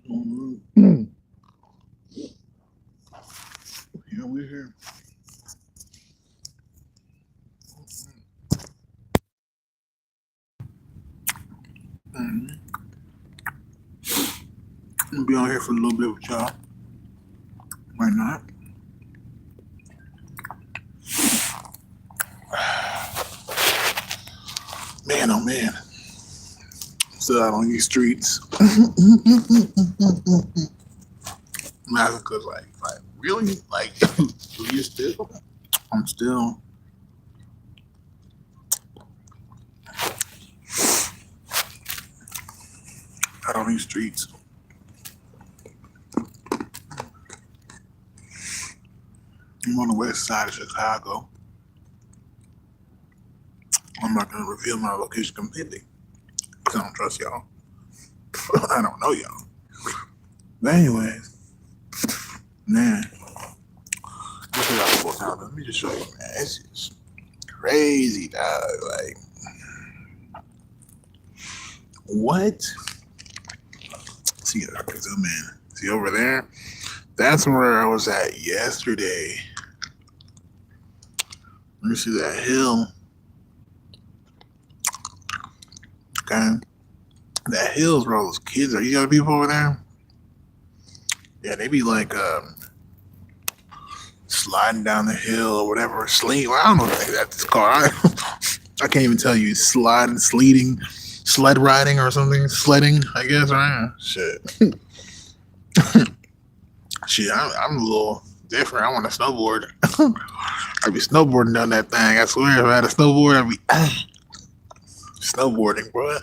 Mhm. Yeah, we're here. Mhm. I'll be on here for a little bit with y'all. Why not? Man, oh man. Still out on these streets. Laughing because, really? Like, you still? I'm still out on these streets. I'm on the west side of Chicago. I'm not going to reveal my location completely because I don't trust y'all. I don't know y'all. But, anyways, man, this is our full time. Let me just show you, man. It's just crazy, dog. Like, what? See, I can zoom in. See over there? That's where I was at yesterday. Let me see that hill. Okay. That hill's where all those kids are. You got people over there? Yeah, they be like sliding down the hill or whatever. Sleep. Well, I don't know what that's called. I can't even tell you. Sliding, sleeting, sled riding or something. Sledding, I guess, right? Shit. Shit, I'm a little different. I want to snowboard. I'd be snowboarding down that thing. I swear, if I had a snowboard, I'd be snowboarding, bro.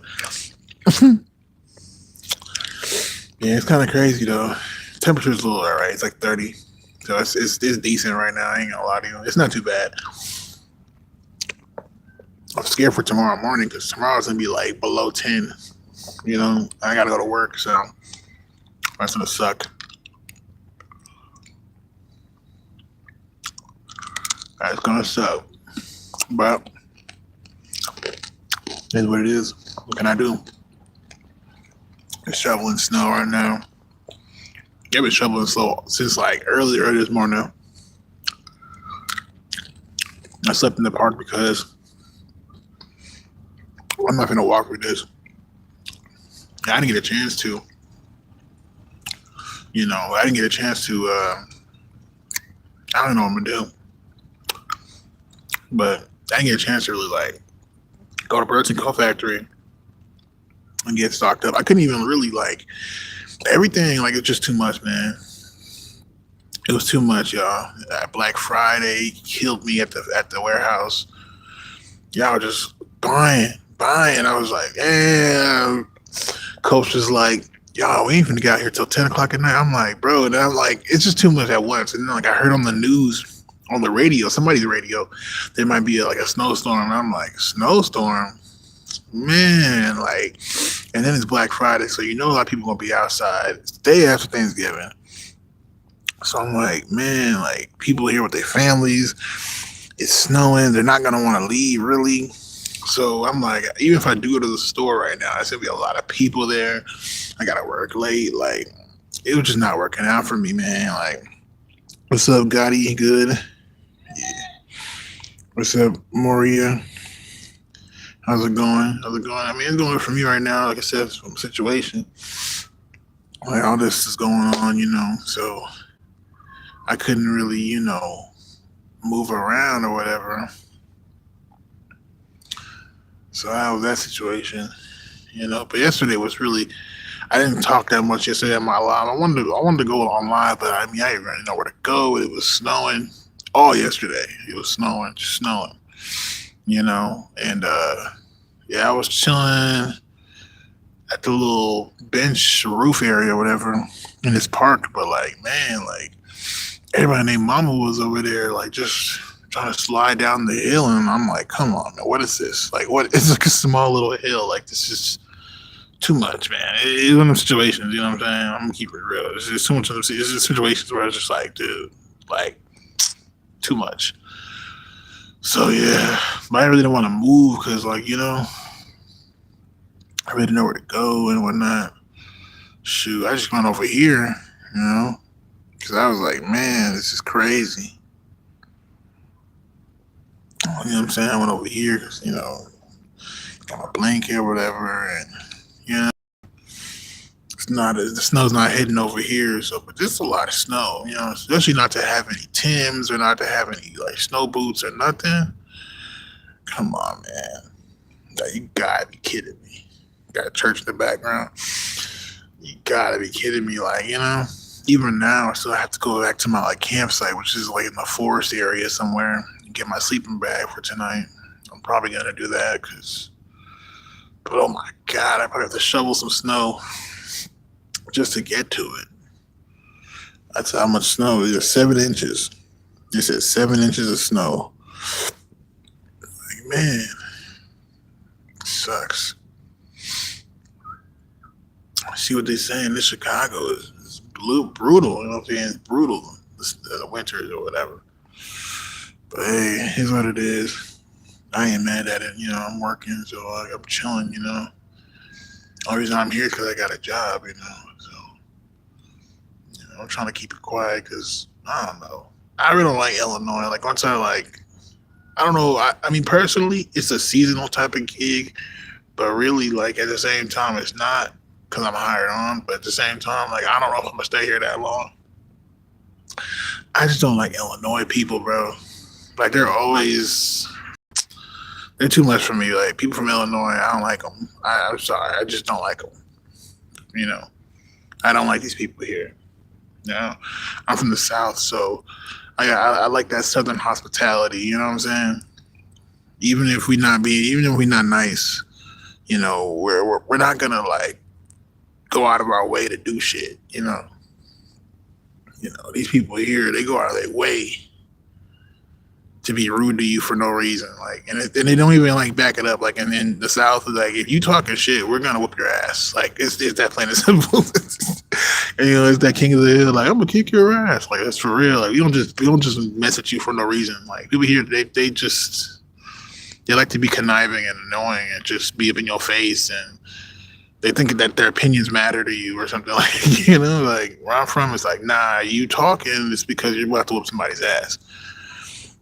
Yeah, it's kind of crazy though. Temperature's a little alright. It's like 30, so it's decent right now. I ain't gonna lie to you. It's not too bad. I'm scared for tomorrow morning because tomorrow's gonna be like below 10. You know, I gotta go to work, so that's gonna suck. That's gonna suck. But it's what it is. What can I do? It's shoveling snow right now. I've been shoveling snow since like early this morning. I slept in the park because I'm not gonna walk with this. I didn't get a chance to. I didn't get a chance to. I don't know what I'm gonna do, but I didn't get a chance to really like go to Burton Co Factory and get stocked up. I couldn't even really like everything. Like it's just too much, man. It was too much, y'all. Black Friday killed me at the warehouse. Y'all just buying. I was like, damn. Coach was like, y'all, we ain't finna get out here till 10 o'clock at night. I'm like, bro, and I'm like, it's just too much at once. And then like I heard on the news, on the radio, somebody's radio, there might be like a snowstorm. And I'm like, snowstorm, man, like. And then it's Black Friday, so you know a lot of people gonna be outside. It's the day after Thanksgiving. So I'm like, man, like people here with their families. It's snowing. They're not gonna want to leave, really. So I'm like, even if I do go to the store right now, it's gonna be a lot of people there. I gotta work late. Like, it was just not working out for me, man. Like, what's up, Gotti? Good. Yeah. What's up, Moria? How's it going? How's it going? I mean, it's going for me right now. Like I said, from situation, like all this is going on, So I couldn't really, move around or whatever. So that was that situation. But yesterday was really, I didn't talk that much yesterday on my live. I wanted to go on live, but I mean, I didn't really know where to go. It was snowing all yesterday. It was snowing, just snowing. And yeah, I was chilling at the little bench roof area or whatever in this park. But like, man, like everybody named Mama was over there, like just trying to slide down the hill, and I'm like, come on, man, what is this? Like, what? It's like a small little hill. Like this is too much, man. It's one of them situations, you know what I'm saying? I'm gonna keep it real. It's just too much of them. It's just situations where it's just like, dude, like too much. So yeah, but I really don't want to move because, like, I really know where to go and whatnot. Shoot, I just went over here, you know, because I was like, man, this is crazy. You know what I'm saying? I went over here because, got my blanket or whatever, and, you know, the snow's not hitting over here, so, but there's a lot of snow, especially not to have any Tims or not to have any, like, snow boots or nothing. Come on, man. Like, you gotta be kidding me. Got a church in the background. You gotta be kidding me. Like, even now, I still have to go back to my like campsite, which is like in the forest area somewhere, and get my sleeping bag for tonight. I'm probably gonna do that but oh my god, I probably have to shovel some snow just to get to it. That's how much snow. It's 7 inches. They said 7 inches of snow. Like, man, sucks. See what they saying? This Chicago is brutal. You know what I'm saying? It's brutal. The winters or whatever. But hey, here's what it is. I ain't mad at it. I'm working, so I'm chilling. Only reason I'm here because I got a job. So I'm trying to keep it quiet because I don't know. I really don't like Illinois. Like once I don't know. I mean, personally, it's a seasonal type of gig, but really, like at the same time, it's not because I'm hired on. But at the same time, like I don't know if I'm gonna stay here that long. I just don't like Illinois people, bro. Like they're too much for me. Like people from Illinois, I don't like them. I'm sorry, I just don't like them. You know, I don't like these people here. I'm from the South, so I like that Southern hospitality. You know what I'm saying? Even if we not nice, we're not gonna like go out of our way to do shit. These people here, they go out of their way to be rude to you for no reason. Like, and they don't even like back it up. Like, in the South, like if you talking shit, we're gonna whoop your ass. Like, it's that plain and simple. And it's that king of the hill. Like, I'm gonna kick your ass. Like, that's for real. Like, we don't just mess at you for no reason. Like, people here, they like to be conniving and annoying and just be up in your face, and they think that their opinions matter to you or something. Like, like where I'm from, it's like, nah, you talking, it's because you're about to whoop somebody's ass.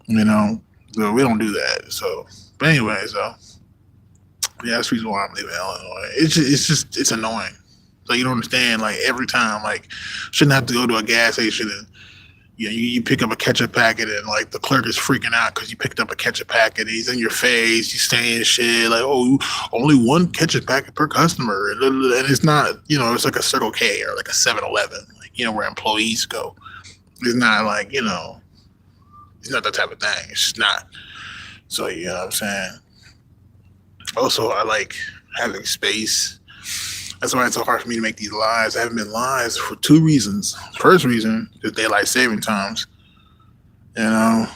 So we don't do that. So, but anyways, yeah, that's the reason why I'm leaving Illinois. It's annoying. So you don't understand. Like every time, like shouldn't have to go to a gas station and you pick up a ketchup packet and like the clerk is freaking out because you picked up a ketchup packet. He's in your face. He's saying shit like, "Oh, only one ketchup packet per customer," and it's not. It's like a Circle K or like a 7-Eleven, like where employees go. It's not like it's not that type of thing. It's just not. So you know what I'm saying. Also, I like having space. That's why it's so hard for me to make these lives. I haven't been lives for two reasons. First reason is daylight saving times. You know,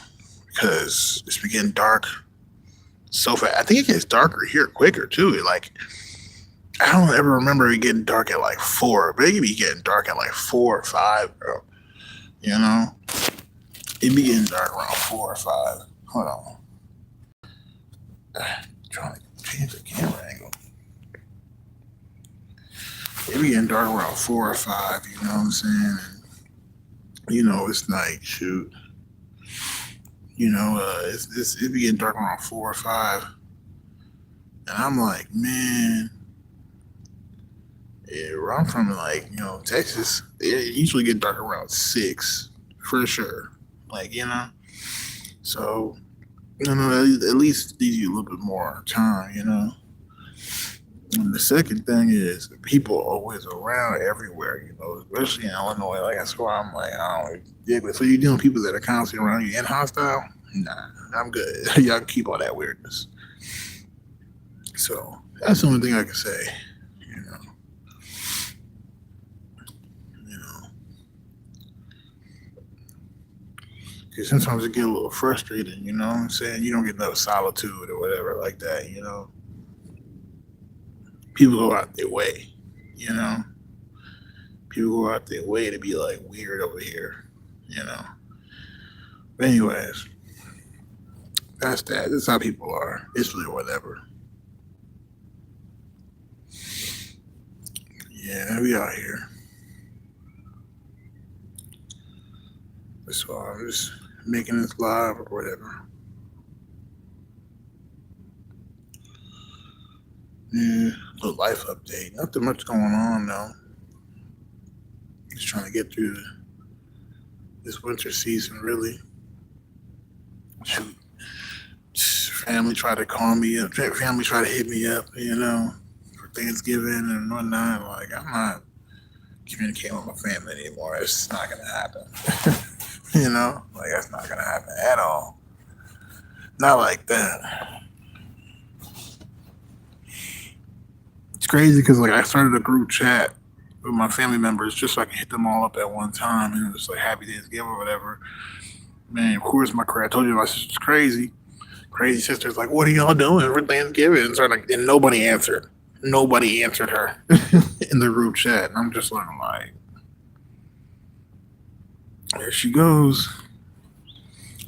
because it's been getting dark so fast. I think it gets darker here quicker too. I don't ever remember it getting dark at like 4, but it could be getting dark at like 4 or 5, bro. You know, it be getting dark around 4 or 5. Hold on, trying to change the camera angle. It be getting dark around 4 or 5. You know what I'm saying? And, it's night. Shoot. It be getting dark around 4 or 5, and I'm like, man, yeah, where I'm from, like, Texas, it usually get dark around 6 for sure. Like, so at least gives you a little bit more time. And the second thing is people are always around everywhere, especially in Illinois. Like that's why I'm like, I don't dig it. So you're dealing with people that are constantly around you and hostile? Nah, I'm good. Y'all keep all that weirdness. So that's the only thing I can say. You know, you know, because sometimes it get a little frustrating. You know what I'm saying? You don't get enough solitude or whatever like that. People go out their way. You know, people go out their way to be like weird over here. You know. But anyways, that's that. That's how people are. It's really whatever. Yeah, we out here. So I'm just making this live or whatever. Yeah, little life update. Nothing much going on though. Just trying to get through this winter season. Really, shoot. Family try to call me up. Family try to hit me up. For Thanksgiving and whatnot. Like I'm not communicating with my family anymore. It's just not gonna happen. Like that's not gonna happen at all. Not like that. It's crazy because like I started a group chat with my family members just so I can hit them all up at one time and it was like Happy Thanksgiving or whatever. Man, of course I told you my sister's crazy. Crazy sister's like, what are y'all doing for Thanksgiving? So like, and nobody answered. Nobody answered her in the group chat. And I'm just like, there she goes.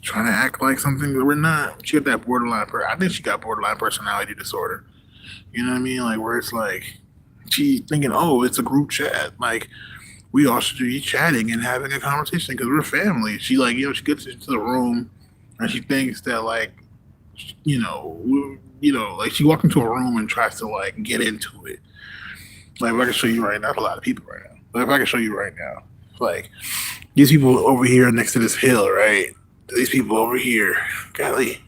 Trying to act like something that we're not. She got that borderline. I think she got borderline personality disorder. You know what I mean? Like where it's like she's thinking, oh, it's a group chat. Like we all should be chatting and having a conversation because we're family. She like she gets into the room and she thinks that like like she walks into a room and tries to like get into it. Like if I can show you right now, a lot of people right now. But if I can show you right now, like these people over here next to this hill, right? These people over here, golly,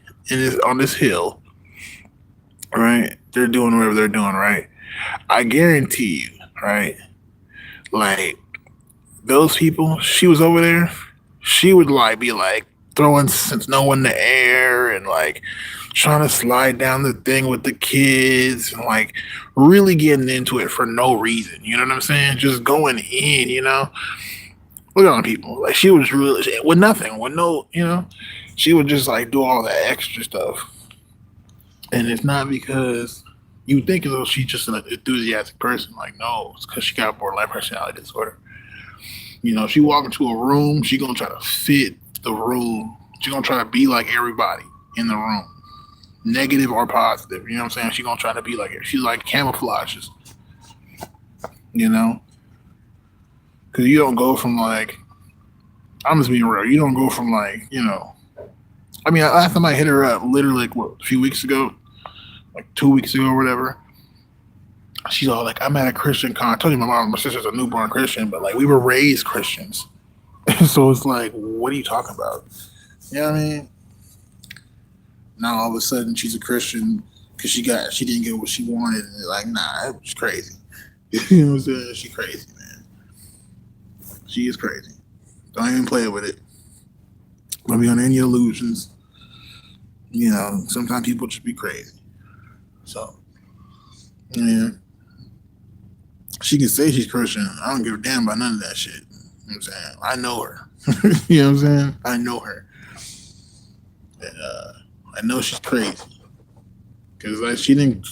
on this hill, right? They're doing whatever they're doing, right? I guarantee you, right? Like those people, she was over there, she would like be like throwing snow in the air and like trying to slide down the thing with the kids and like really getting into it for no reason. You know what I'm saying? Just going in, Look at people. Like she was really with nothing, with no, she would just like do all that extra stuff. And it's not because you think as though she's just an enthusiastic person. Like, no, it's because she got borderline personality disorder. She walk into a room, she gonna try to fit the room. She gonna try to be like everybody in the room, negative or positive. You know what I'm saying? She gonna try to be like it. She's like camouflages. You know, because you don't go from like I'm just being real. You don't go from like I mean, last time I hit her up, literally like what a few weeks ago, like 2 weeks ago or whatever. She's all like, I'm at a Christian con. I told you my sister's a newborn Christian, but like we were raised Christians. So it's like, what are you talking about? You know what I mean? Now all of a sudden she's a Christian because she didn't get what she wanted. And like, nah, it was crazy. You know what I'm saying? She crazy, man. She is crazy. Don't even play with it. Don't be under any illusions. Sometimes people just be crazy. So, yeah, she can say she's Christian. I don't give a damn about none of that shit. You know what I'm saying? I know her. You know what I'm saying? I know her. And, I know she's crazy. Because like she didn't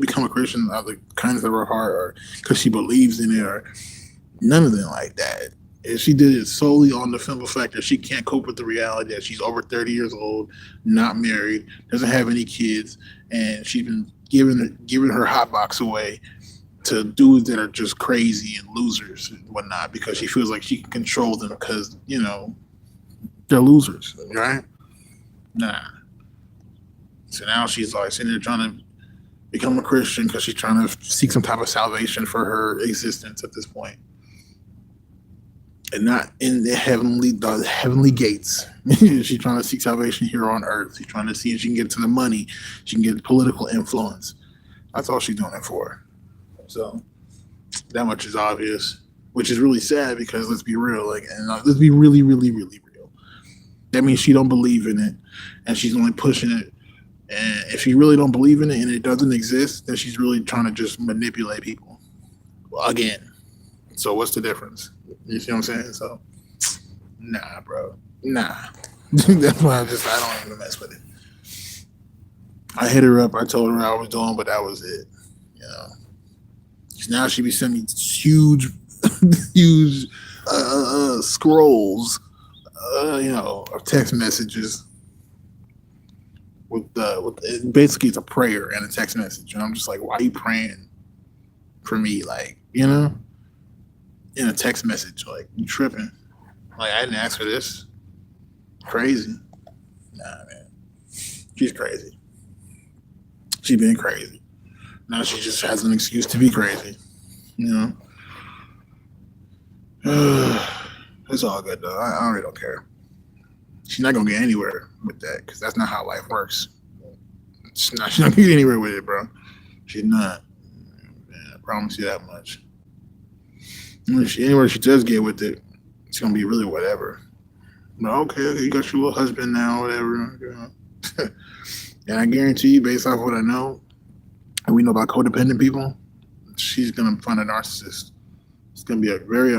become a Christian out of the kindness of her heart or because she believes in it or none of them like that. And she did it solely on the simple fact that she can't cope with the reality that she's over 30 years old, not married, doesn't have any kids, and she's been giving her hot box away to dudes that are just crazy and losers and whatnot because she feels like she can control them because they're losers, right? Nah. So now she's like sitting there trying to become a Christian because she's trying to seek some type of salvation for her existence at this point and not in the heavenly gates. She's trying to seek salvation here on earth. She's trying to see if she can get to the money, she can get political influence. That's all she's doing it for. So that much is obvious, which is really sad because let's be real, like, and let's be really, really, really real. That means she don't believe in it, and she's only pushing it. And if she really don't believe in it and it doesn't exist, then she's really trying to just manipulate people again. So what's the difference? You see what I'm saying? So nah, bro, nah. That's why I don't even mess with it. I hit her up. I told her I was doing, but that was it. You know. Now she be sending me huge, huge scrolls, of text messages with basically it's a prayer and a text message, and I'm just like, why are you praying for me? Like, you know, in a text message. Like, you tripping. Like, I didn't ask for this. Crazy. Nah, man. She's crazy. She been crazy. Now she just has an excuse to be crazy. You know? It's all good, though. I really don't care. She's not going to get anywhere with that because that's not how life works. She's not going to get anywhere with it, bro. She's not. Man, I promise you that much. Anywhere she does get with it, it's gonna be really whatever. But okay, you got your little husband now, whatever. And I guarantee you, based off what I know, and we know about codependent people, she's gonna find a narcissist. It's gonna be a very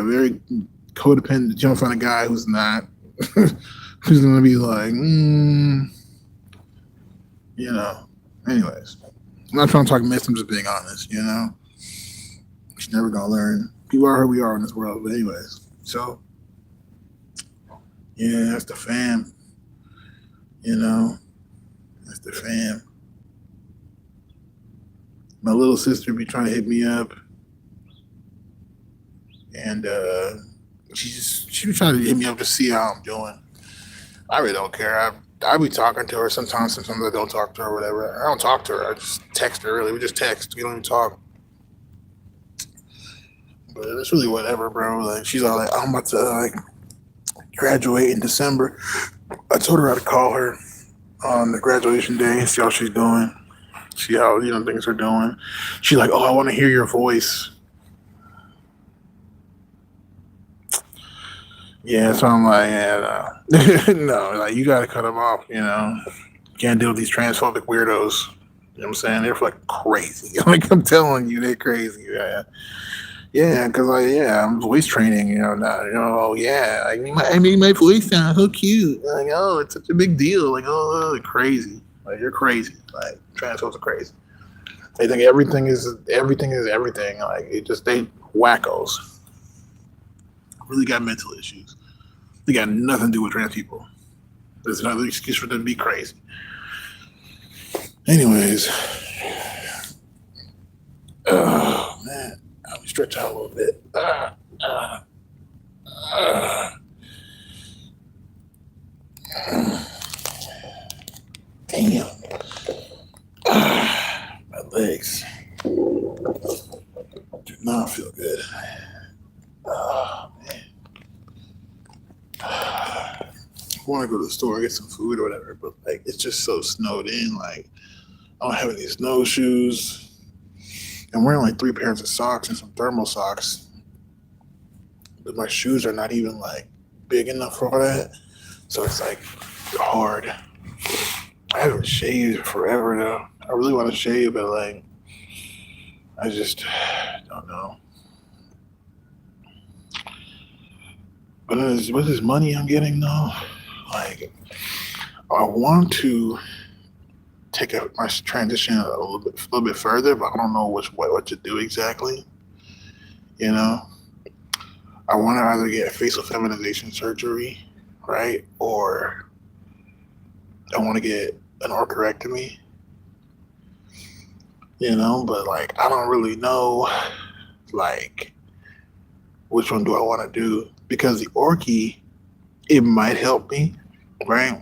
codependent. You're gonna find a guy who's not, who's gonna be like, you know. Anyways, I'm not trying to talk mess. I'm just being honest. You know, she's never gonna learn. People are who we are in this world. But anyways, so yeah, that's the fam. You know, that's the fam. My little sister be trying to hit me up, and she be trying to hit me up to see how I'm doing. I really don't care. I be talking to her sometimes. Sometimes I don't talk to her. Whatever. I don't talk to her. I just text her. Really, we just text. We don't even talk. But it's really whatever, bro. Like, she's all like, I'm about to like graduate in December. I told her I'd call her on the graduation day, see how she's doing, see how things are doing. She's like, "Oh, I want to hear your voice." Yeah, so I'm like, yeah, no, no, like you got to cut them off. Can't deal with these transphobic weirdos. You know what I'm saying? They're like crazy. Like, I'm telling you, they're crazy. Yeah, yeah, because I'm voice training. Now, oh yeah, I made my voice sound so cute. Like, oh, it's such a big deal. Like, oh, crazy. Like, you're crazy. Like, transphobes are crazy. They think everything. Like, they wackos. Really got mental issues. They got nothing to do with trans people. There's another excuse for them to be crazy. Anyways, oh man, let me stretch out a little bit. Damn, my legs do not feel good. Oh man, I want to go to the store and get some food or whatever, but like it's just so snowed in. Like, I don't have any snowshoes. I'm wearing like 3 pairs of socks and some thermal socks, but my shoes are not even like big enough for that. So it's like hard. I haven't shaved forever though. I really want to shave, but like I just don't know. But with this money I'm getting though, like I want to take my transition a little bit further, but I don't know what to do exactly. You know, I want to either get facial feminization surgery, right, or I want to get an orchiectomy. But like I don't really know, like which one do I want to do because the orky it might help me, right?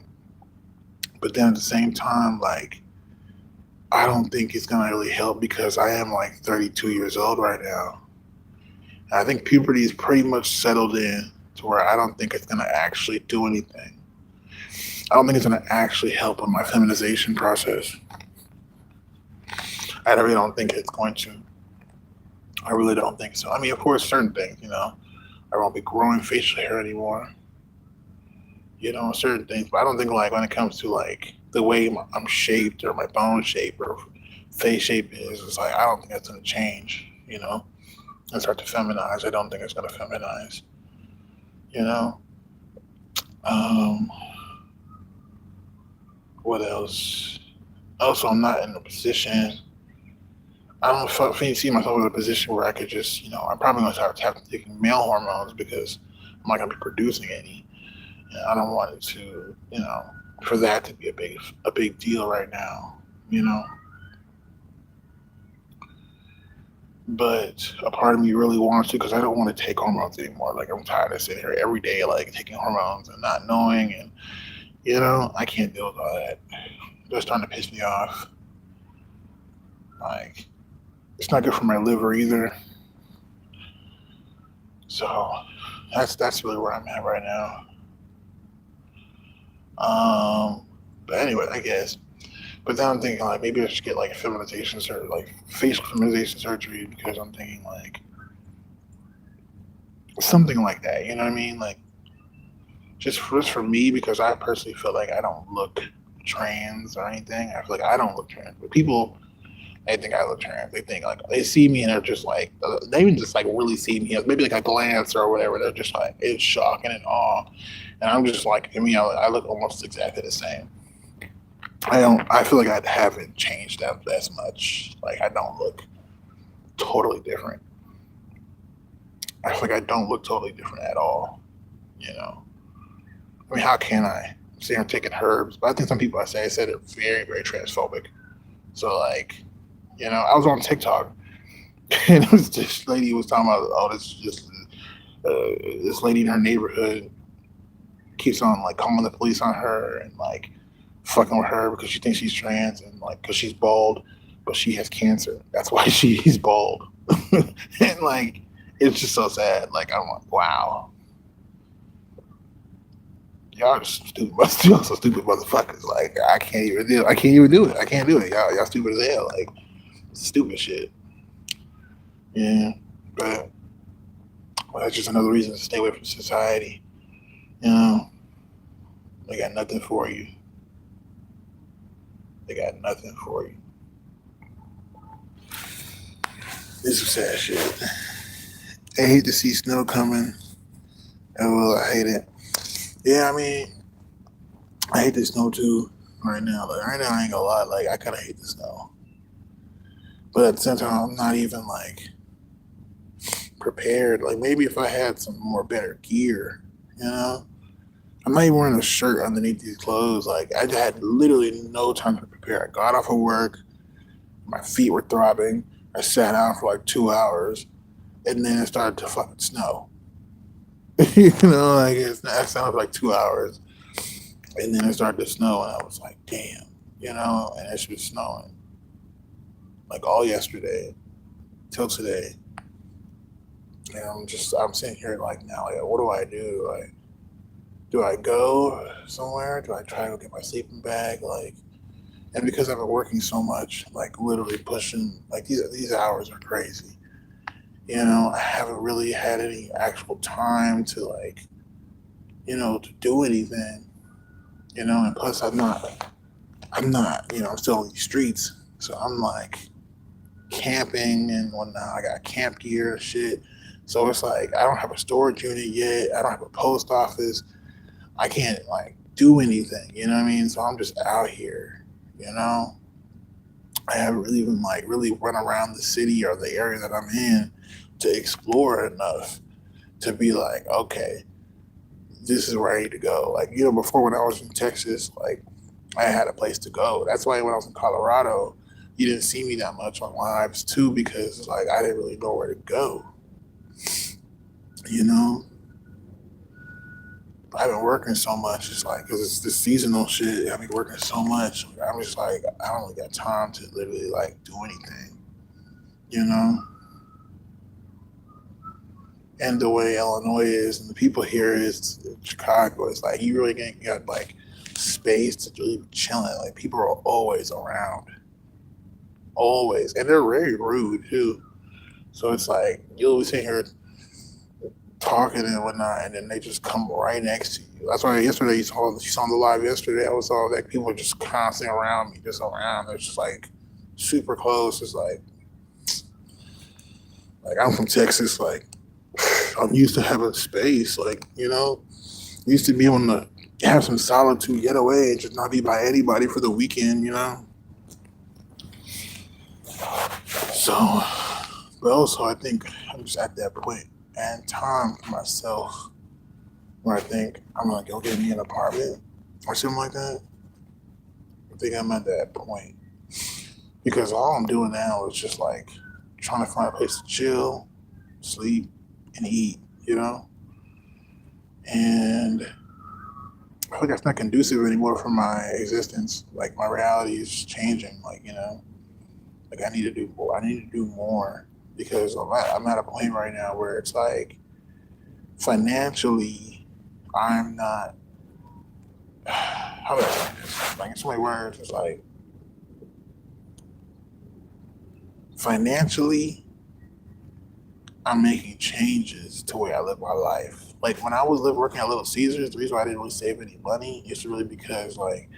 But then at the same time, like I don't think it's gonna really help because I am like 32 years old right now. And I think puberty is pretty much settled in to where I don't think it's gonna actually do anything. I don't think it's gonna actually help with my feminization process. I really don't think it's going to. I really don't think so. I mean, of course, certain things, I won't be growing facial hair anymore. Certain things, but I don't think like when it comes to like the way I'm shaped or my bone shape or face shape is, it's like I don't think that's gonna change. And start to feminize. I don't think it's gonna feminize. You know. Um, what else? Also, I'm not in a position. I don't see myself in a position where I could just, I'm probably going to have to take male hormones because I'm not going to be producing any. And I don't want it to, for that to be a big deal right now. You know. but a part of me really wants to because I don't want to take hormones anymore. Like I'm tired of sitting here every day, like taking hormones and not knowing, and I can't deal with all that. They're starting to piss me off. Like it's not good for my liver either. So that's really where I'm at right now. Um, but anyway, I guess. But then I'm thinking like maybe I should get like feminization surgery, like facial feminization surgery, because I'm thinking like something like that. You know what I mean? Like just for me, because I personally feel like I don't look trans or anything. I feel like I don't look trans, but people they think I look trans. They think like they see me and they're just like they even just like really see me as maybe like a glance or whatever. They're just like it's shocking and awe, and I'm just like I mean I look almost exactly the same. I don't. I feel like I haven't changed that as much. Like I don't look totally different. I feel like I don't look totally different at all. You know. I mean, how can I? See, I'm taking herbs, but I think some people I said are very, very transphobic. So like, I was on TikTok and it was this lady was talking about, oh, this lady in her neighborhood keeps on like calling the police on her and like fucking with her because she thinks she's trans and like because she's bald, but she has cancer. That's why she's bald. And like, it's just so sad. Like I'm like, wow, y'all just stupid. Y'all so stupid motherfuckers. Like I can't even do. I can't even do it. I can't do it. Y'all stupid as hell. Like stupid shit. Yeah, but well, that's just another reason to stay away from society. You know, they got nothing for you. They got nothing for you. This is sad shit. I hate to see snow coming. Oh well, I hate it. Yeah, I mean, I hate the snow too. Right now, like right now, I ain't gonna lie. Like I kind of hate the snow, but at the same time, I'm not even like prepared. Like maybe if I had some more better gear, you know. I'm not even wearing a shirt underneath these clothes. Like I had literally no time to prepare. I got off of work, my feet were throbbing. I sat down for like 2 hours, and then it started to fucking snow. Like I sat down for like 2 hours, and then it started to snow, and I was like, damn, and it was snowing like all yesterday till today. And I'm sitting here like now, like, what do I do? Like, do I go somewhere? Do I try to get my sleeping bag? Like, and because I've been working so much, like literally pushing, like these hours are crazy. I haven't really had any actual time to like, to do anything. And plus I'm not, I'm still on these streets, so I'm like camping and whatnot. I got camp gear and shit. So it's like I don't have a storage unit yet. I don't have a post office. I can't like do anything. You know what I mean? So I'm just out here. You know, I haven't really even like really run around the city or the area that I'm in to explore enough to be like, okay, this is where I need to go. Like, before when I was in Texas, like I had a place to go. That's why when I was in Colorado, you didn't see me that much on lives too, because like I didn't really know where to go. You know, I've been working so much. It's like because it's the seasonal shit. I've been working so much. I'm just like I don't really got time to literally like do anything. You know, and the way Illinois is and the people here is Chicago. It's like you really got like space to really be chilling. Like people are always around, always, and they're very rude too. So it's like you'll be sitting here talking and whatnot, and then they just come right next to you. That's why yesterday you saw the live yesterday. I was all like people were just constantly around me, just around. It's just like super close. It's like I'm from Texas. Like I'm used to having space. Like used to be able to have some solitude, get away, and just not be by anybody for the weekend. So, but also I think I'm just at that point and time for myself where I think I'm gonna go get me an apartment or something like that. I think I'm at that point because all I'm doing now is just like trying to find a place to chill, sleep, and eat, you know? And I feel like that's not conducive anymore for my existence. Like my reality is changing. Like, like I need to do more. I need to do more because I'm at a point right now where it's like financially, I'm not. How do I say this? Like in so many words, it's like financially, I'm making changes to the way I live my life. Like when I was working at Little Caesars, the reason why I didn't really save any money is really because like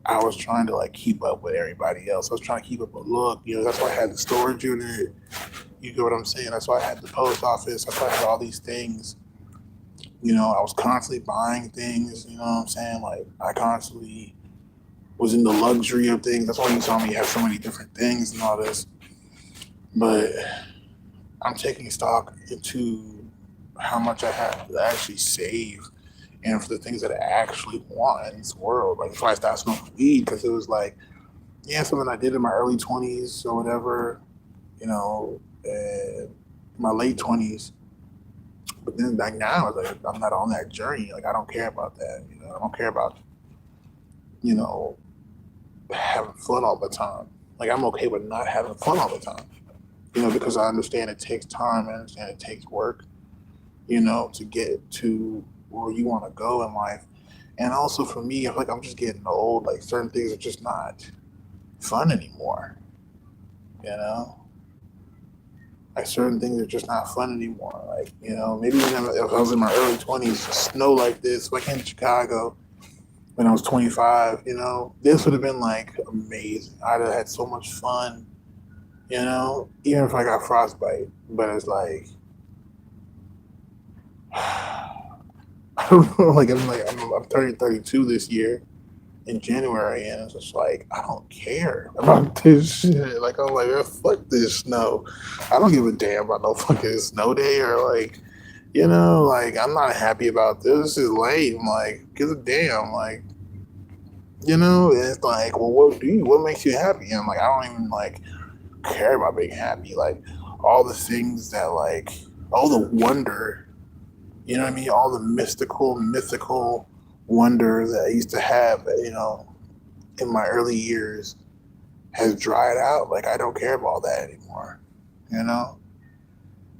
I was trying to like keep up with everybody else. I was trying to keep up with look. That's why I had the storage unit. You get what I'm saying? That's why I had the post office. That's why I had all these things. I was constantly buying things. You know what I'm saying? Like I constantly was in the luxury of things. That's why you saw me have so many different things and all this. But I'm taking stock into how much I have to actually save and for the things that I actually want in this world. Like that's why I started smoking weed because it was like, yeah, something I did in my early 20s or whatever, and my late 20s. But then like now, it's like I'm not on that journey. Like I don't care about that. I don't care about you know having fun all the time. Like I'm okay with not having fun all the time. Because I understand it takes time. I understand it takes work. To get to where you want to go in life. And also for me, I feel like I'm just getting old. Like certain things are just not fun anymore. You know, like certain things are just not fun anymore. Like maybe if I was in my early 20s, snow like this, like in Chicago when I was 25, this would have been like amazing. I'd have had so much fun. Even if I got frostbite. But it's like I don't know. I'm turning 32 this year in January, and it's just like I don't care about this shit. Like I'm like, fuck this snow. I don't give a damn about no fucking snow day or like I'm not happy about this. This is lame. Like, give a damn. Like, it's like, well, what makes you happy? And I'm like, I don't even like care about being happy. Like all the things that like all the wonder. You know what I mean? All the mythical wonder that I used to have, in my early years has dried out. Like, I don't care about that anymore, you know?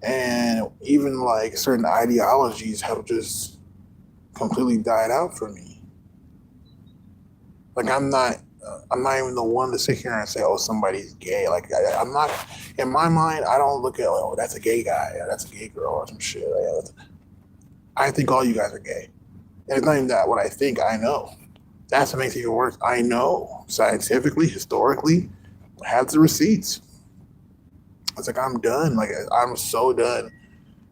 And even like certain ideologies have just completely died out for me. Like, I'm not even the one to sit here and say, oh, somebody's gay. Like, I'm not, in my mind, I don't look at, oh, that's a gay guy, that's a gay girl, or some shit. I think all you guys are gay. And it's not even that what I think, I know. That's what makes it even worse. I know scientifically, historically, I have the receipts. It's like I'm done. Like I'm so done.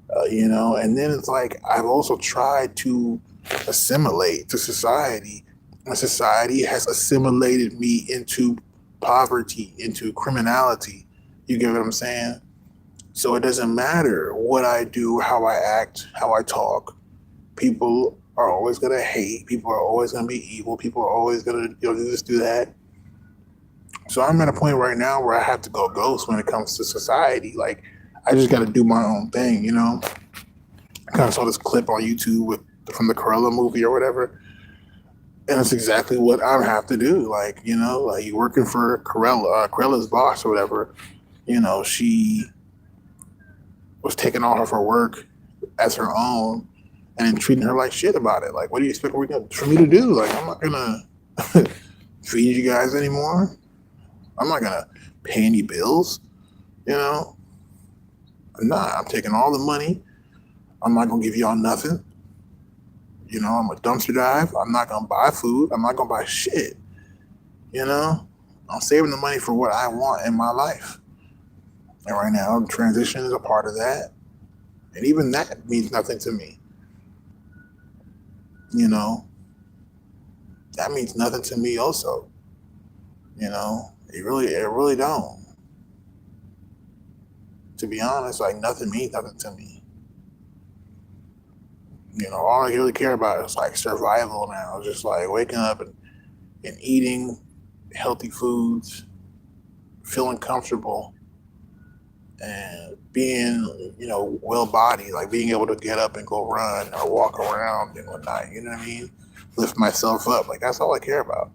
And then it's like I've also tried to assimilate to society. And society has assimilated me into poverty, into criminality. You get what I'm saying? So it doesn't matter what I do, how I act, how I talk. People are always gonna hate. People are always gonna be evil. People are always gonna do this, do that. So I'm at a point right now where I have to go ghost when it comes to society. Like I just got to do my own thing. I kind of saw this clip on YouTube from the Cruella movie or whatever, and it's exactly what I have to do. Like like you working for Cruella's boss or whatever. She was taking all of her work as her own and then treating her like shit about it. Like, what do you expect for me to do? Like, I'm not gonna feed you guys anymore. I'm not gonna pay any bills. You know, I'm not. I'm taking all the money. I'm not gonna give y'all nothing. I'm a dumpster dive. I'm not gonna buy food. I'm not gonna buy shit. I'm saving the money for what I want in my life. And right now, transition is a part of that. And even that means nothing to me. That means nothing to me also. It really don't. To be honest, like nothing means nothing to me. All I really care about is like survival now. Just like waking up and eating healthy foods, feeling comfortable, and being, well bodied, like being able to get up and go run or walk around and whatnot. You know what I mean? Lift myself up. Like that's all I care about.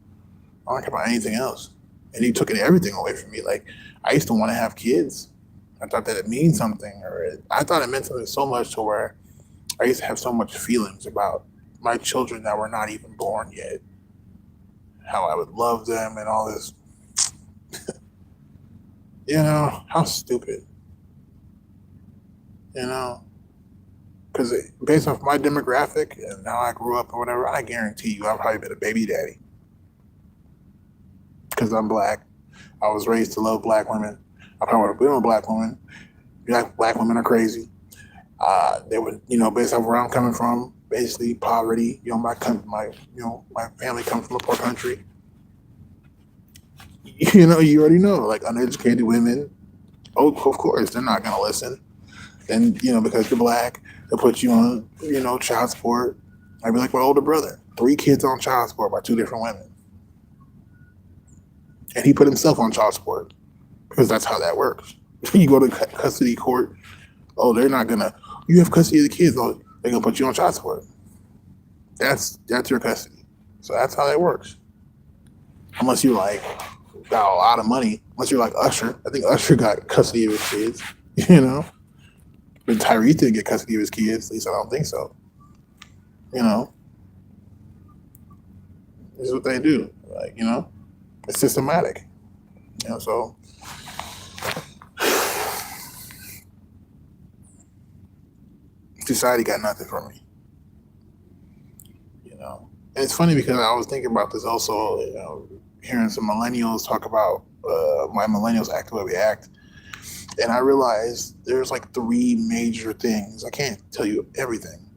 I don't care about anything else. And he took everything away from me. Like I used to want to have kids. I thought that it means something, I thought it meant something so much to where I used to have so much feelings about my children that were not even born yet. How I would love them and all this. How stupid. You know, because based off my demographic and how I grew up or whatever, I guarantee you I've probably been a baby daddy because I'm black. I was raised to love black women. I probably would have been a black woman. Black women are crazy. They would, based off where I'm coming from, basically poverty. My family comes from a poor country. You already know, like uneducated women. Oh, of course, they're not gonna listen. Then, because you're black, they'll put you on, child support. I'd be like my older brother, 3 kids on child support by 2 different women, and he put himself on child support because that's how that works. You go to custody court. Oh, they're not gonna. You have custody of the kids. Oh, they're gonna put you on child support. That's your custody. So that's how that works. Unless you got a lot of money. Unless you're like Usher. I think Usher got custody of his kids. But Tyrese didn't get custody of his kids. At least I don't think so. This is what they do. It's systematic. So society got nothing for me. And it's funny because I was thinking about this also, hearing some millennials talk about why millennials act the way we act. And I realized there's 3 major things. I can't tell you everything,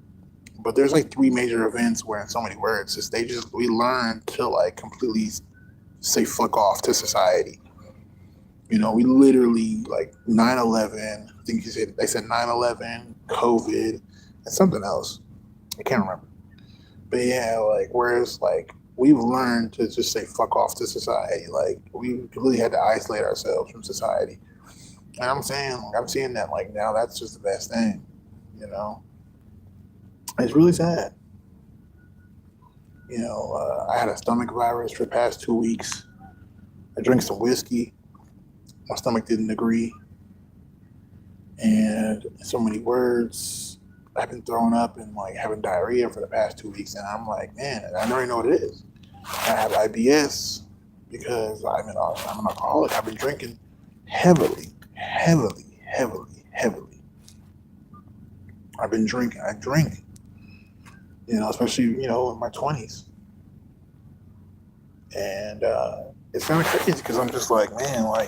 but there's 3 major events where, in so many words, we learn to completely say fuck off to society. We literally 9/11. I think they said 9/11, COVID, and something else. I can't remember. But yeah, whereas we've learned to just say fuck off to society. We really had to isolate ourselves from society. And I'm seeing that now that's just the best thing. It's really sad. I had a stomach virus for the past 2 weeks. I drank some whiskey. My stomach didn't agree. And so many words. I've been throwing up and having diarrhea for the past 2 weeks. And I'm like, man, I already know what it is. I have IBS because I'm an alcoholic. I've been drinking heavily. I've been drinking. I drink, especially, in my 20s. And it's kind of crazy because I'm just like, man, why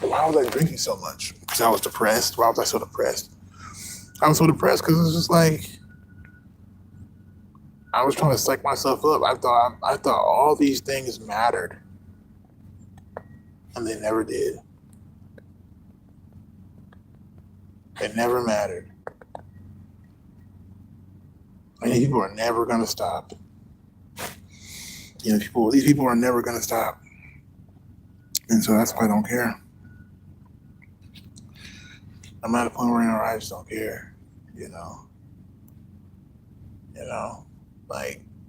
was I drinking so much? Because I was depressed. Why was I so depressed? I was so depressed because it's just I was trying to psych myself up. I thought all these things mattered, and they never did. It never mattered. And these people are never gonna stop. These people are never gonna stop. And so that's why I don't care. I'm at a point where I just don't care.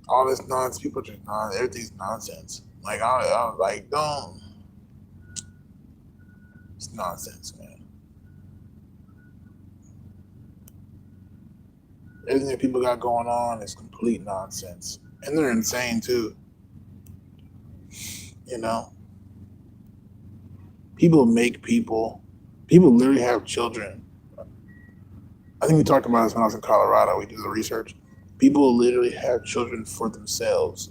All this nonsense. People just everything's nonsense. Don't. It's nonsense, man. Everything that people got going on is complete nonsense. And they're insane too. People make people literally have children. I think we talked about this when I was in Colorado. We did the research. People literally have children for themselves,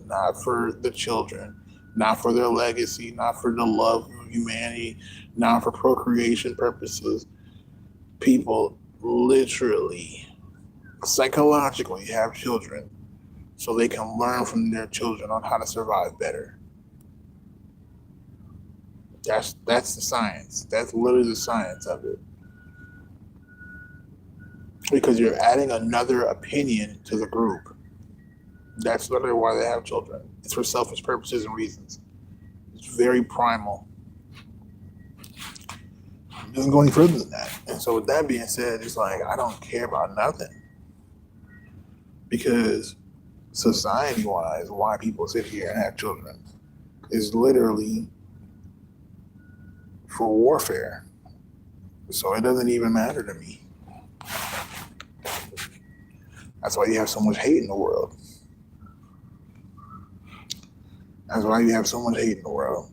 not for the children, not for their legacy, not for the love of humanity, not for procreation purposes. People literally, psychologically have children so they can learn from their children on how to survive better. That's the science. That's literally the science of it. Because you're adding another opinion to the group. That's literally why they have children. It's for selfish purposes and reasons. It's very primal. It doesn't go any further than that. And so with that being said, it's like I don't care about nothing because society wise, why people sit here and have children is literally for warfare. So it doesn't even matter to me. That's why you have so much hate in the world. That's why you have so much hate in the world.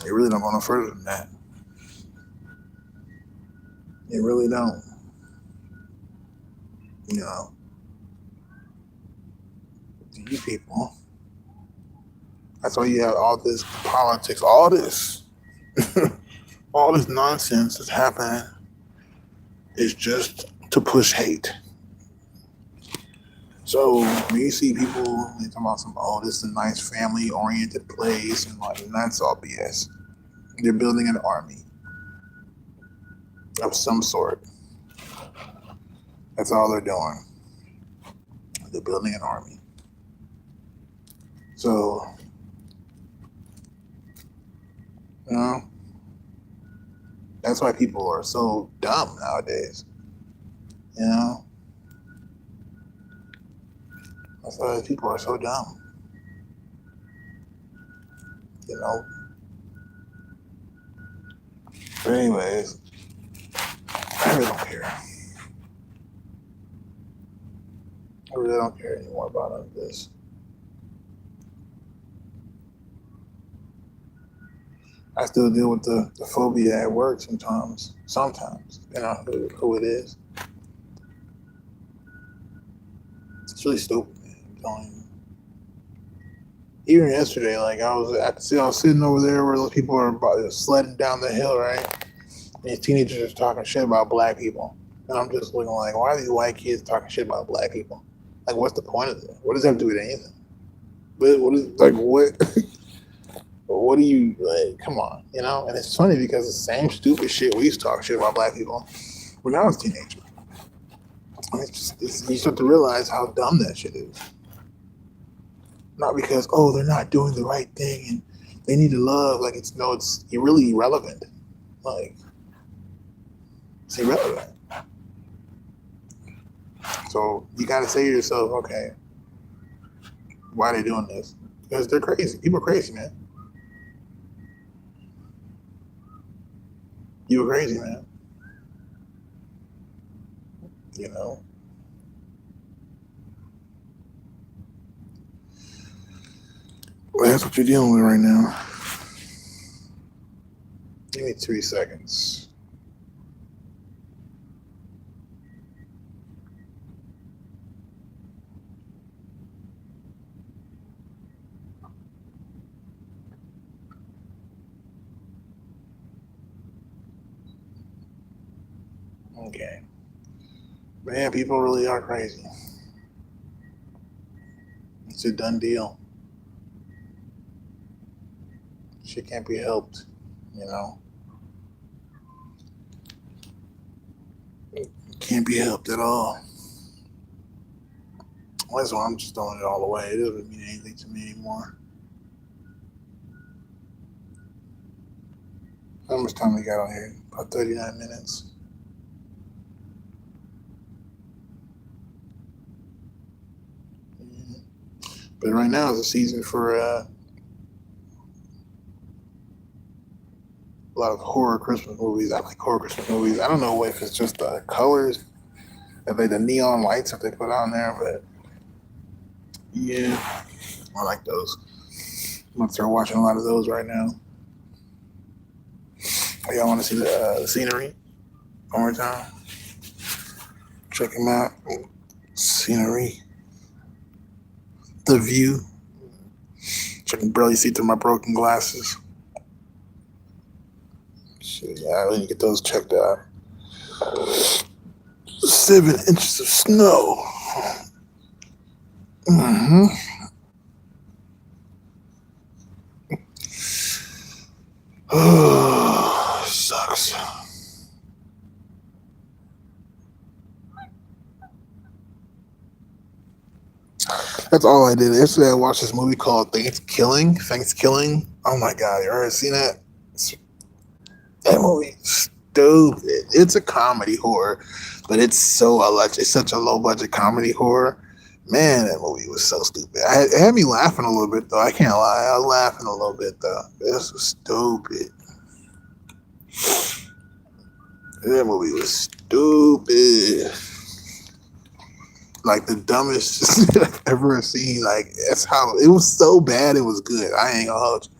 They really don't go no further than that. They really don't. You know, these people. That's why you have all this politics, all this, all this nonsense that's happening is just to push hate. So when you see people they talk about this is a nice family oriented place and like and that's all BS. They're building an army of some sort. That's all they're doing. They're building an army. So, you know, that's why people are so dumb nowadays. You know? That's why people are so dumb. You know? But anyways, I really don't care. I really don't care anymore about none of this. I still deal with the phobia at work sometimes. Depending on who it is. It's really stupid, man. I'm telling you. Even yesterday, like I was sitting over there where those people are sledding down the hill, right? And these teenagers are talking shit about black people. And I'm just looking like, why are these white kids talking shit about black people? Like, what's the point of it? What does that have to do with anything? What? What do you, like, come on, you know? And it's funny because the same stupid shit we used to talk shit about black people when I was a teenager. I mean, you start to realize how dumb that shit is. Not because, they're not doing the right thing and they need to love. Like, it's really irrelevant. Like, it's irrelevant. So you got to say to yourself, okay, why are they doing this? Because they're crazy. People are crazy, man. You were crazy, man. You know? Well, that's what you're dealing with right now. Give me 3 seconds. Okay. Man, people really are crazy. It's a done deal. Shit can't be helped, you know? It can't be helped at all. That's why I'm just throwing it all away. It doesn't mean anything to me anymore. How much time we got on here? About 39 minutes. But right now is a season for a lot of horror Christmas movies. I like horror Christmas movies. I don't know if it's just the colors, the neon lights that they put on there, but yeah, I like those. I'm gonna start watching a lot of those right now. Y'all want to see the scenery one more time? Check them out. Scenery. The view. I can barely see through my broken glasses. Shit, yeah, I need to get those checked out. 7 inches of snow. Mm-hmm. Oh, sucks. That's all I did. Yesterday I watched this movie called Thanksgiving. Oh my god, you ever seen that? That movie stupid. It's a comedy horror, but it's such a low budget comedy horror. Man, that movie was so stupid. It had me laughing a little bit though. I can't lie. I was laughing a little bit though. This was stupid. That movie was stupid. Like the dumbest shit I've ever seen. Like that's how it was so bad it was good. I ain't gonna hold you.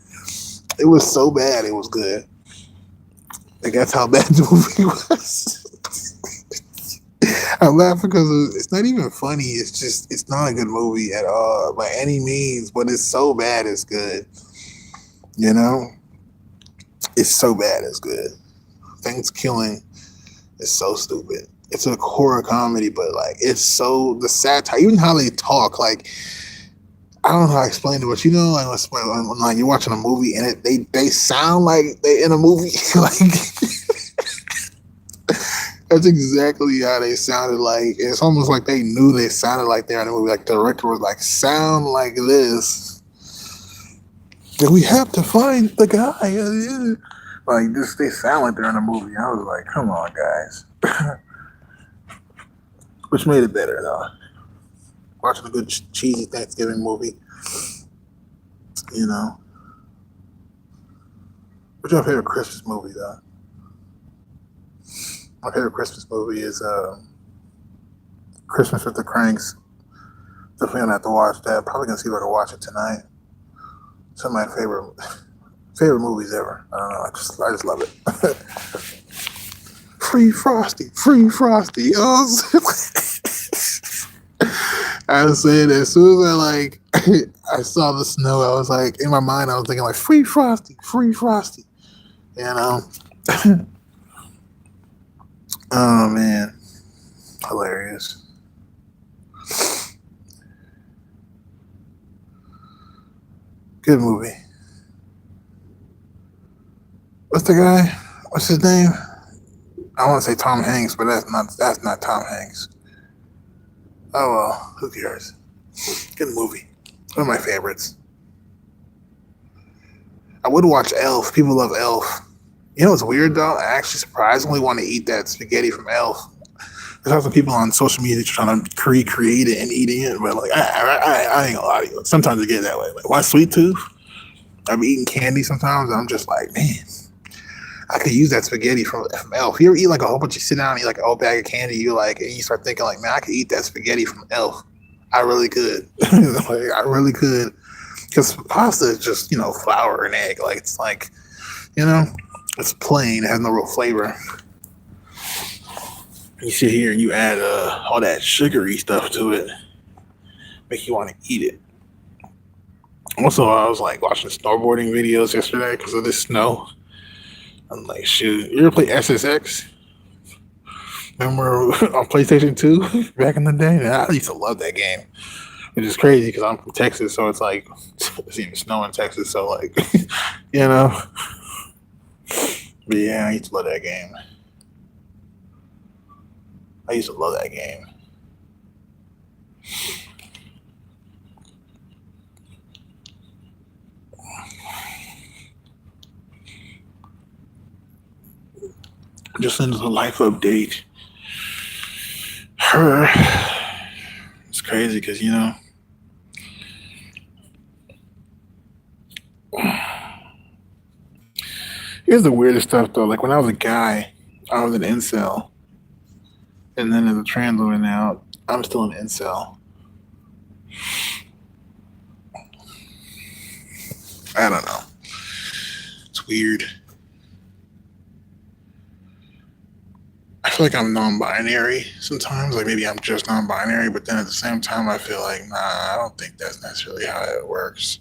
It was so bad it was good. Like that's how bad the movie was. I laugh because it's not even funny. It's not a good movie at all by any means. But it's so bad it's good. You know, it's so bad it's good. Thanksgiving is so stupid. It's a horror comedy, but like it's so the satire, even how they talk. Like I don't know how to explain it, but you know, when like you're watching a movie and they sound like they in a movie, like. That's exactly how they sounded like. It's almost like they knew they sounded like they're in the movie. Like the director was like, sound like this. And we have to find the guy. Like this, they sound like they're in a movie. I was like, come on, guys. Which made it better though. Watching a good cheesy Thanksgiving movie. You know. What's your favorite Christmas movie though? My favorite Christmas movie is Christmas with the Cranks. Definitely gonna have to watch that. Probably gonna see if I can watch it tonight. Some of my favorite movies ever. I don't know. I just love it. Free Frosty, free Frosty. I was saying as soon as I saw the snow, I was like in my mind I was thinking like free Frosty, free Frosty. You know. Oh man, hilarious. Good movie. What's the guy? What's his name? I want to say Tom Hanks, but that's not Tom Hanks. Oh well, who cares? Good movie. One of my favorites. I would watch Elf. People love Elf. You know what's weird though? I actually surprisingly want to eat that spaghetti from Elf. There's some people on social media trying to recreate it and eating it, but like I ain't gonna lie to you. Sometimes I get that way. Like, why sweet tooth? I'm eating candy sometimes, and I'm just like, man, I could use that spaghetti from Elf. You ever eat like a whole bunch? You sit down and eat like a whole bag of candy. You like, and you start thinking like, man, I could eat that spaghetti from Elf. I really could. Like, I really could. Because pasta is just flour and egg. Like it's like it's plain. It has no real flavor. You sit here and you add all that sugary stuff to it, make you want to eat it. Also, I was like watching snowboarding videos yesterday because of this snow. I'm like, shoot, you ever play SSX? Remember on PlayStation 2 back in the day? Man, I used to love that game. Which is crazy because I'm from Texas, so it's like it's even snow in Texas, so like But yeah, I used to love that game. I used to love that game. Just into the life update. Her. It's crazy because here's the weirdest stuff though. Like when I was a guy, I was an incel, and then as a trans woman now, I'm still an incel. I don't know. It's weird. I feel like I'm non-binary sometimes. Like maybe I'm just non-binary, but then at the same time, I feel like I don't think that's necessarily how it works.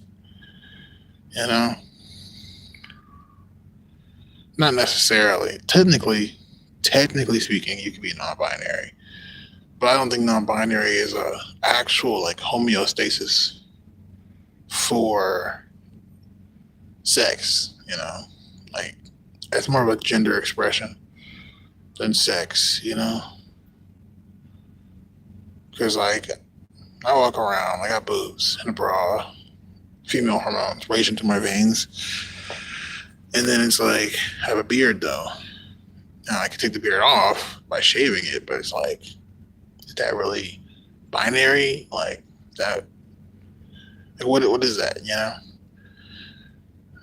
Not necessarily. Technically speaking, you can be non-binary, but I don't think non-binary is a actual like homeostasis for sex. Like it's more of a gender expression than sex. Because like I walk around, I got boobs and a bra, female hormones racing through my veins, and then it's like I have a beard though. Now, I could take the beard off by shaving it, but it's like, is that really binary? Like that? Like what is that? You know?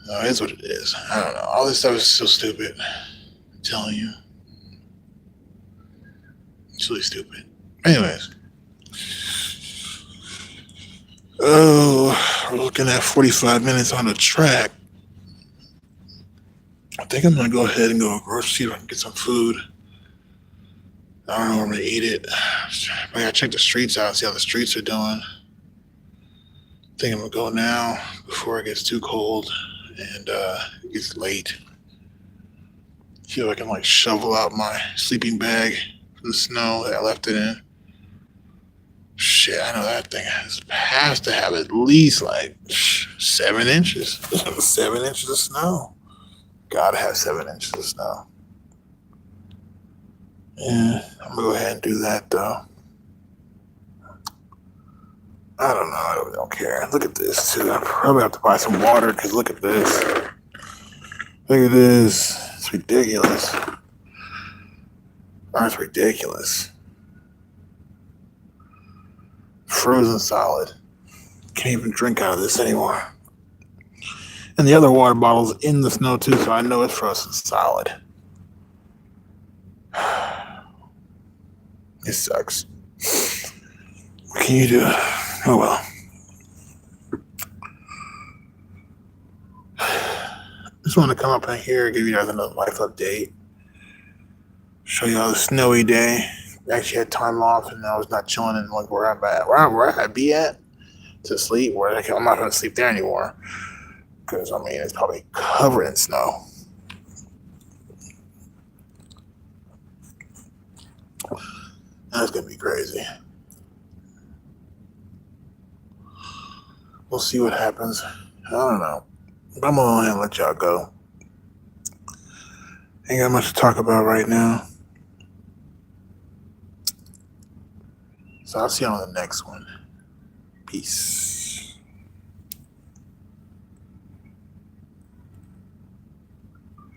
No, it is what it is. I don't know. All this stuff is so stupid. I'm telling you, it's really stupid. Anyways, oh, we're looking at 45 minutes on the track. I think I'm gonna go ahead and go grocery see if I can get some food. I don't know where I'm gonna eat it. I gotta check the streets out, see how the streets are doing. I think I'm gonna go now before it gets too cold and it gets late. See if I can like shovel out my sleeping bag from the snow that I left it in. Shit, I know that thing has to have at least like 7 inches. 7 inches of snow. Gotta have 7 inches of snow. Yeah, I'm gonna go ahead and do that though. I don't know. I really don't care. Look at this too. I probably have to buy some water because look at this. Look at this. It's ridiculous. That's ridiculous. Frozen solid. Can't even drink out of this anymore. And the other water bottle's in the snow too, so I know it's frozen solid. It sucks. What can you do? Oh well. Just want to come up in here, give you guys another life update. Show you all the snowy day. I actually had time off and I was not chilling in like where I'm at. Where I'd be at to sleep. I'm not going to sleep there anymore. Because, I mean, it's probably covered in snow. That's going to be crazy. We'll see what happens. I don't know. But I'm going to go ahead and let y'all go. Ain't got much to talk about right now. So I'll see you on the next one. Peace.